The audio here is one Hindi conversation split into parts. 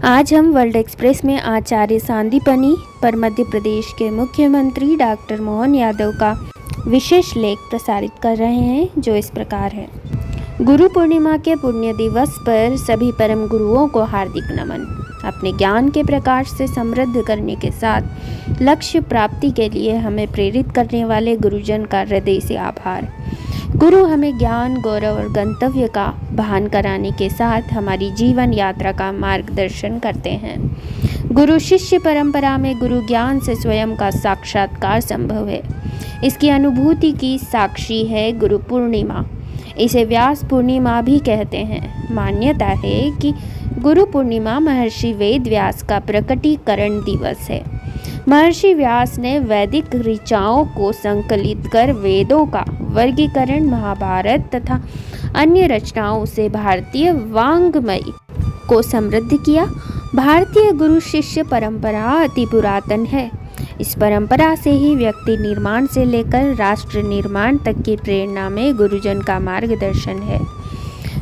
आज हम वर्ल्ड एक्सप्रेस में आचार्य सांदीपनि पर मध्य प्रदेश के मुख्यमंत्री डॉक्टर मोहन यादव का विशेष लेख प्रसारित कर रहे हैं, जो इस प्रकार है। गुरु पूर्णिमा के पुण्य दिवस पर सभी परम गुरुओं को हार्दिक नमन। अपने ज्ञान के प्रकाश से समृद्ध करने के साथ लक्ष्य प्राप्ति के लिए हमें प्रेरित करने वाले गुरुजन का हृदय से आभार। गुरु हमें ज्ञान, गौरव और गंतव्य का भान कराने के साथ हमारी जीवन यात्रा का मार्गदर्शन करते हैं। गुरु शिष्य परंपरा में गुरु ज्ञान से स्वयं का साक्षात्कार संभव है। इसकी अनुभूति की साक्षी है गुरु पूर्णिमा। इसे व्यास पूर्णिमा भी कहते हैं। मान्यता है कि गुरु पूर्णिमा महर्षि वेद व्यास का प्रकटीकरण दिवस है। महर्षि व्यास ने वैदिक ऋचाओं को संकलित कर वेदों का वर्गीकरण महाभारत तथा अन्य रचनाओं से भारतीय वाङ्मय को समृद्ध किया। भारतीय गुरु शिष्य परंपरा अति पुरातन है। इस परंपरा से ही व्यक्ति निर्माण से लेकर राष्ट्र निर्माण तक की प्रेरणा में गुरुजन का मार्गदर्शन है।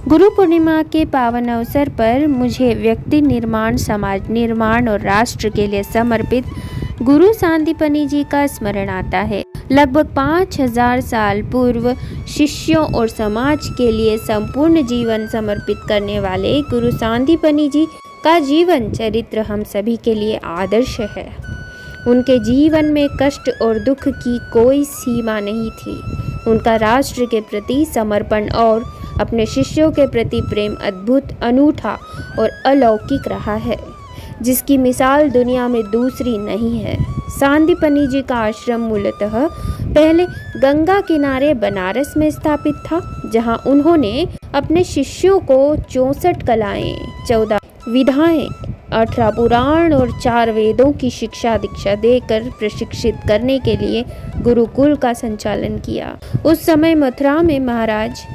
गुरु पूर्णिमा के पावन अवसर पर मुझे व्यक्ति निर्माण, समाज निर्माण और राष्ट्र के लिए समर्पित गुरु सांदीपनि जी का स्मरण आता है। लगभग 5000 साल पूर्व शिष्यों और समाज के लिए संपूर्ण जीवन समर्पित करने वाले गुरु सांदीपनि जी का जीवन चरित्र हम सभी के लिए आदर्श है। उनके जीवन में कष्ट और दुख की कोई सीमा नहीं थी। उनका राष्ट्र के प्रति समर्पण और अपने शिष्यों के प्रति प्रेम अद्भुत, अनूठा और अलौकिक रहा है, जिसकी मिसाल दुनिया में दूसरी नहीं है। सांदीपनि जी का आश्रम मूलतः पहले गंगा किनारे बनारस में स्थापित था, जहां उन्होंने अपने शिष्यों को 64 कलाएं, 14 विधाएं, 18 पुराण और 4 वेदों की शिक्षा दीक्षा देकर प्रशिक्षित करने के लिए गुरुकुल का संचालन किया। उस समय मथुरा में महाराज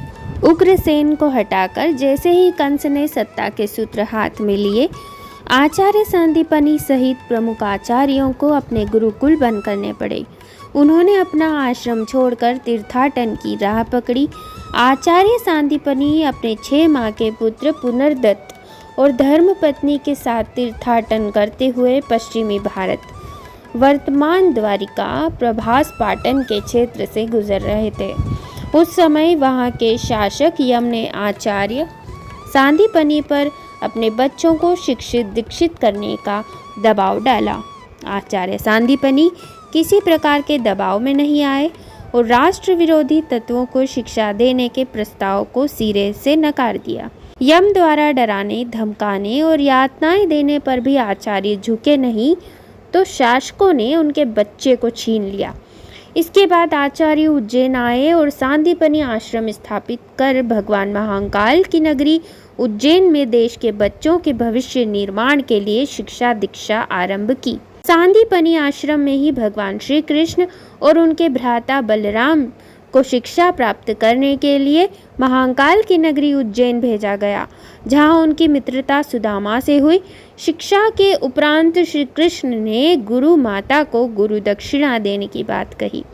उग्रसेन को हटाकर जैसे ही कंस ने सत्ता के सूत्र हाथ में लिए, आचार्य सांदीपनि सहित प्रमुख आचार्यों को अपने गुरुकुल बंद करने पड़े। उन्होंने अपना आश्रम छोड़कर तीर्थाटन की राह पकड़ी। आचार्य सांदीपनि अपने 6 माह के पुत्र पुनर्दत्त और धर्मपत्नी के साथ तीर्थाटन करते हुए पश्चिमी भारत, वर्तमान द्वारिका, प्रभास पाटन के क्षेत्र से गुजर रहे थे। उस समय वहाँ के शासक यम ने आचार्य सांदीपनि पर अपने बच्चों को शिक्षित दीक्षित करने का दबाव डाला। आचार्य सांदीपनि किसी प्रकार के दबाव में नहीं आए और राष्ट्र विरोधी तत्वों को शिक्षा देने के प्रस्ताव को सिरे से नकार दिया। यम द्वारा डराने, धमकाने और यातनाएं देने पर भी आचार्य झुके नहीं, तो शासकों ने उनके बच्चे को छीन लिया। इसके बाद आचार्य उज्जैन आए और सांदीपनि आश्रम स्थापित कर भगवान महाकाल की नगरी उज्जैन में देश के बच्चों के भविष्य निर्माण के लिए शिक्षा दीक्षा आरंभ की। सांदीपनि आश्रम में ही भगवान श्री कृष्ण और उनके भ्राता बलराम को शिक्षा प्राप्त करने के लिए महाकाल की नगरी उज्जैन भेजा गया, जहां उनकी मित्रता सुदामा से हुई। शिक्षा के उपरांत श्री कृष्ण ने गुरु माता को गुरु दक्षिणा देने की बात कही।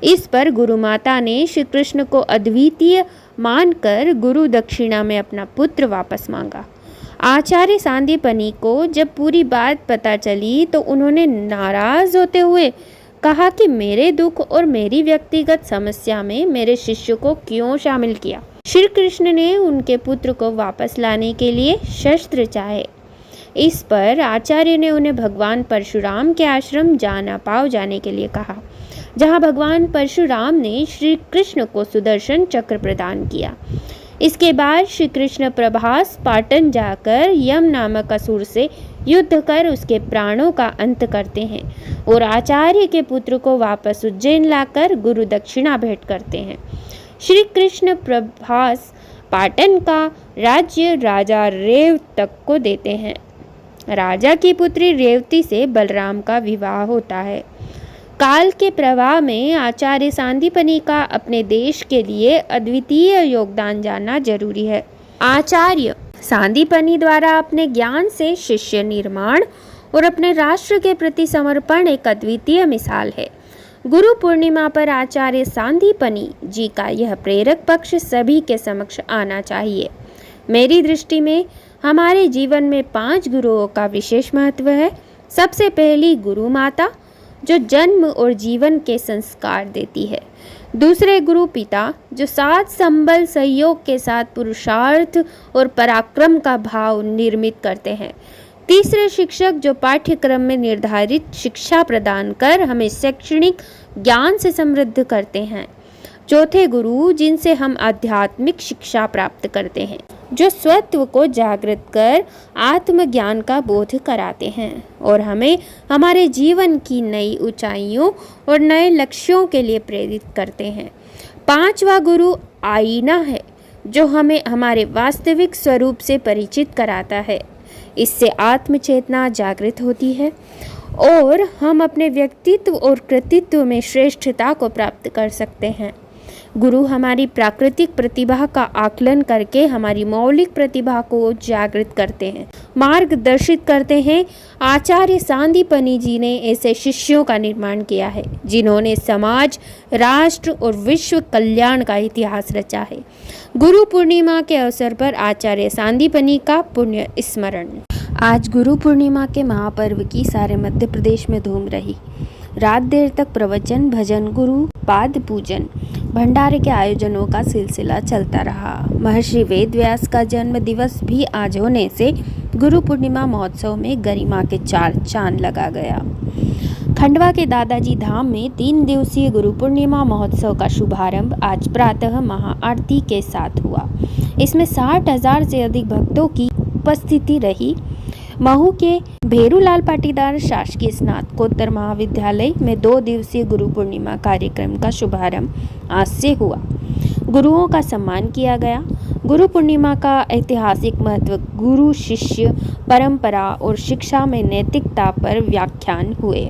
इस पर गुरु माता ने श्री कृष्ण को अद्वितीय मानकर गुरु दक्षिणा में अपना पुत्र वापस मांगा। आचार्य सांदीपनि को जब पूरी बात पता चली तो उन्होंने नाराज होते हुए कहा कि मेरे दुख और मेरी व्यक्तिगत समस्या में मेरे शिष्य को क्यों शामिल किया। श्री कृष्ण ने उनके पुत्र को वापस लाने के लिए शस्त्र चाहे। इस पर आचार्य ने उन्हें भगवान परशुराम के आश्रम जानापाव जाने के लिए कहा, जहां भगवान परशुराम ने श्री कृष्ण को सुदर्शन चक्र प्रदान किया। इसके बाद श्री कृष्ण प्रभास पाटन जाकर यम नामक असुर से युद्ध कर उसके प्राणों का अंत करते हैं और आचार्य के पुत्र को वापस उज्जैन लाकर गुरु दक्षिणा भेंट करते हैं। श्री कृष्ण प्रभास पाटन का राज्य राजा रेवतक को देते हैं। राजा की पुत्री रेवती से बलराम का विवाह होता है। काल के प्रवाह में आचार्य सांदीपनि का अपने देश के लिए अद्वितीय योगदान जानना जरूरी है। आचार्य सांदीपनि द्वारा अपने ज्ञान से शिष्य निर्माण और अपने राष्ट्र के प्रति समर्पण एक अद्वितीय मिसाल है। गुरु पूर्णिमा पर आचार्य सांदीपनि जी का यह प्रेरक पक्ष सभी के समक्ष आना चाहिए। मेरी दृष्टि में हमारे जीवन में 5 गुरुओं का विशेष महत्व है। सबसे पहली गुरु माता, जो जन्म और जीवन के संस्कार देती है। दूसरे गुरु पिता, जो साथ संबल सहयोग के साथ पुरुषार्थ और पराक्रम का भाव निर्मित करते हैं। तीसरे शिक्षक, जो पाठ्यक्रम में निर्धारित शिक्षा प्रदान कर हमें शैक्षणिक ज्ञान से समृद्ध करते हैं। चौथे गुरु, जिनसे हम आध्यात्मिक शिक्षा प्राप्त करते हैं, जो स्वत्व को जागृत कर आत्मज्ञान का बोध कराते हैं और हमें हमारे जीवन की नई ऊंचाइयों और नए लक्ष्यों के लिए प्रेरित करते हैं। पांचवा गुरु आईना है, जो हमें हमारे वास्तविक स्वरूप से परिचित कराता है। इससे आत्मचेतना जागृत होती है और हम अपने व्यक्तित्व और कृतित्व में श्रेष्ठता को प्राप्त कर सकते हैं। गुरु हमारी प्राकृतिक प्रतिभा का आकलन करके हमारी मौलिक प्रतिभा को जागृत करते हैं, मार्गदर्शित करते हैं। आचार्य सांदीपनि जी ने ऐसे शिष्यों का निर्माण किया है, जिन्होंने समाज, राष्ट्र और विश्व कल्याण का इतिहास रचा है। गुरु पूर्णिमा के अवसर पर आचार्य सांदीपनि का पुण्य स्मरण। आज गुरु पूर्णिमा के महापर्व की सारे मध्य प्रदेश में धूम रही। रात देर तक प्रवचन, भजन, गुरु पाद पूजन, भंडारे के आयोजनों का सिलसिला चलता रहा। महर्षि वेदव्यास का जन्म दिवस भी आज होने से गुरु पूर्णिमा महोत्सव में गरिमा के 4 चांद लगा गया। खंडवा के दादाजी धाम में 3 दिवसीय गुरु पूर्णिमा महोत्सव का शुभारंभ आज प्रातः महाआरती के साथ हुआ। इसमें 60,000 से अधिक भक्तों की उपस्थिति रही। महू के भेरूलाल पाटीदार शासकीय स्नातकोत्तर महाविद्यालय में 2 दिवसीय गुरु पूर्णिमा कार्यक्रम का शुभारंभ आज से हुआ। गुरुओं का सम्मान किया गया। गुरु पूर्णिमा का ऐतिहासिक महत्व, गुरु शिष्य परंपरा और शिक्षा में नैतिकता पर व्याख्यान हुए।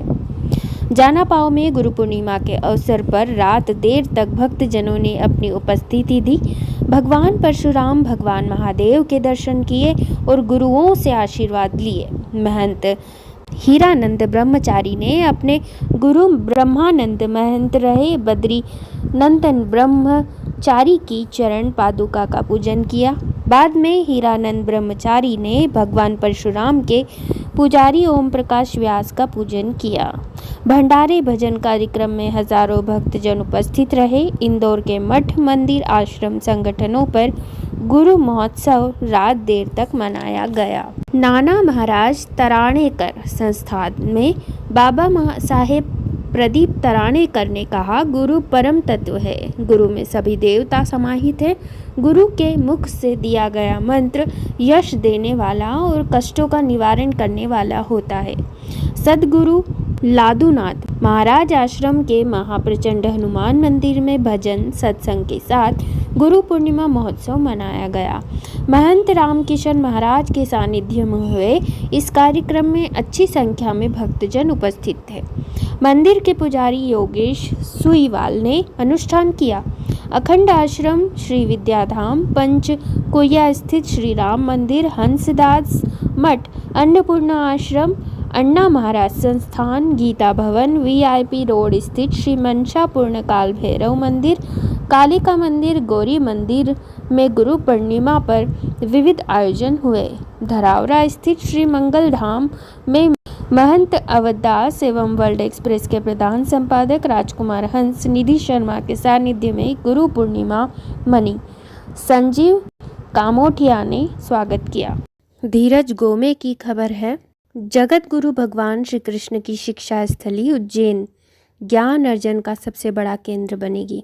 जानापाव में गुरु पूर्णिमा के अवसर पर रात देर तक भक्तजनों ने अपनी उपस्थिति दी। भगवान परशुराम, भगवान महादेव के दर्शन किए और गुरुओं से आशीर्वाद लिए। महंत हीरानंद ब्रह्मचारी ने अपने गुरु ब्रह्मानंद महंत रहे बद्री नंदन ब्रह्मचारी की चरण पादुका का पूजन किया। बाद में हीरानंद ब्रह्मचारी ने भगवान परशुराम के पुजारी ओम प्रकाश व्यास का पूजन किया। भंडारे भजन कार्यक्रम में हजारों भक्तजन उपस्थित रहे। इंदौर के मठ, मंदिर, आश्रम संगठनों पर गुरु महोत्सव रात देर तक मनाया गया। नाना महाराज तराणेकर संस्थान में बाबा साहेब प्रदीप तराणेकर ने कहा, गुरु परम तत्व है। गुरु में सभी देवता समाहित है। गुरु के मुख से दिया गया मंत्र यश देने वाला और कष्टों का निवारण करने वाला होता है। सदगुरु लादूनाथ महाराज आश्रम के महाप्रचंड हनुमान मंदिर में भजन सत्संग के साथ गुरु पूर्णिमा महोत्सव मनाया गया। महंत रामकिशन महाराज के सानिध्य में हुए इस कार्यक्रम में अच्छी संख्या में भक्तजन उपस्थित थे। मंदिर के पुजारी योगेश सुईवाल ने अनुष्ठान किया। अखंड आश्रम, श्री विद्याधाम, पंच कोया स्थित श्री राम मंदिर, हंसदास मठ, अन्नपूर्णा आश्रम, अन्ना महाराज संस्थान, गीता भवन, वीआईपी रोड स्थित श्री मनसा पूर्णकाल भैरव मंदिर, कालिका मंदिर, गौरी मंदिर में गुरु पूर्णिमा पर विविध आयोजन हुए। धरावरा स्थित श्री मंगल धाम में महंत अवधदास एवं वर्ल्ड एक्सप्रेस के प्रधान संपादक राजकुमार हंस निधि शर्मा के सानिध्य में गुरु पूर्णिमा मनी। संजीव कामोठिया ने स्वागत किया। धीरज गोमे की खबर है, जगत गुरु भगवान श्री कृष्ण की शिक्षा स्थली उज्जैन ज्ञान अर्जन का सबसे बड़ा केंद्र बनेगी।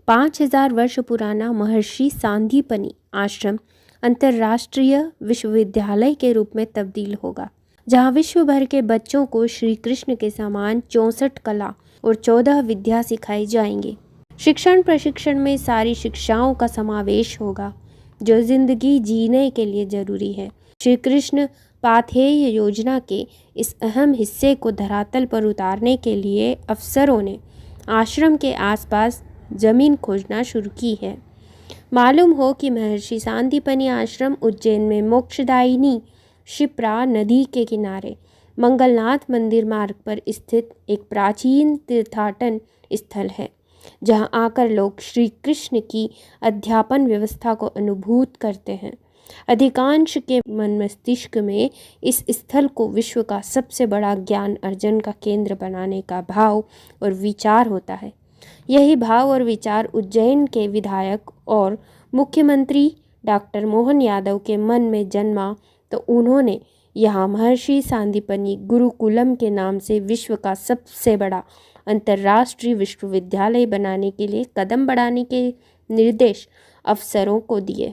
5000 वर्ष पुराना महर्षि सांदीपनि आश्रम अंतर्राष्ट्रीय विश्वविद्यालय के रूप में तब्दील होगा, जहां विश्व भर के बच्चों को श्री कृष्ण के समान 64 कला और 14 विद्या सिखाई जाएंगे। शिक्षण प्रशिक्षण में सारी शिक्षाओं का समावेश होगा जो जिंदगी जीने के लिए जरूरी है। श्री कृष्ण पाथेय योजना के इस अहम हिस्से को धरातल पर उतारने के लिए अफसरों ने आश्रम के आसपास जमीन खोजना शुरू की है। मालूम हो कि महर्षि सांदीपनि आश्रम उज्जैन में मोक्षदायिनी शिप्रा नदी के किनारे मंगलनाथ मंदिर मार्ग पर स्थित एक प्राचीन तीर्थाटन स्थल है, जहां आकर लोग श्री कृष्ण की अध्यापन व्यवस्था को अनुभूत करते हैं। अधिकांश के मन मस्तिष्क में इस स्थल को विश्व का सबसे बड़ा ज्ञान अर्जन का केंद्र बनाने का भाव और विचार होता है। यही भाव और विचार उज्जैन के विधायक और मुख्यमंत्री डॉक्टर मोहन यादव के मन में जन्मा तो उन्होंने यहाँ महर्षि सांदीपनि गुरुकुलम के नाम से विश्व का सबसे बड़ा अंतर्राष्ट्रीय विश्वविद्यालय बनाने के लिए कदम बढ़ाने के निर्देश अफसरों को दिए।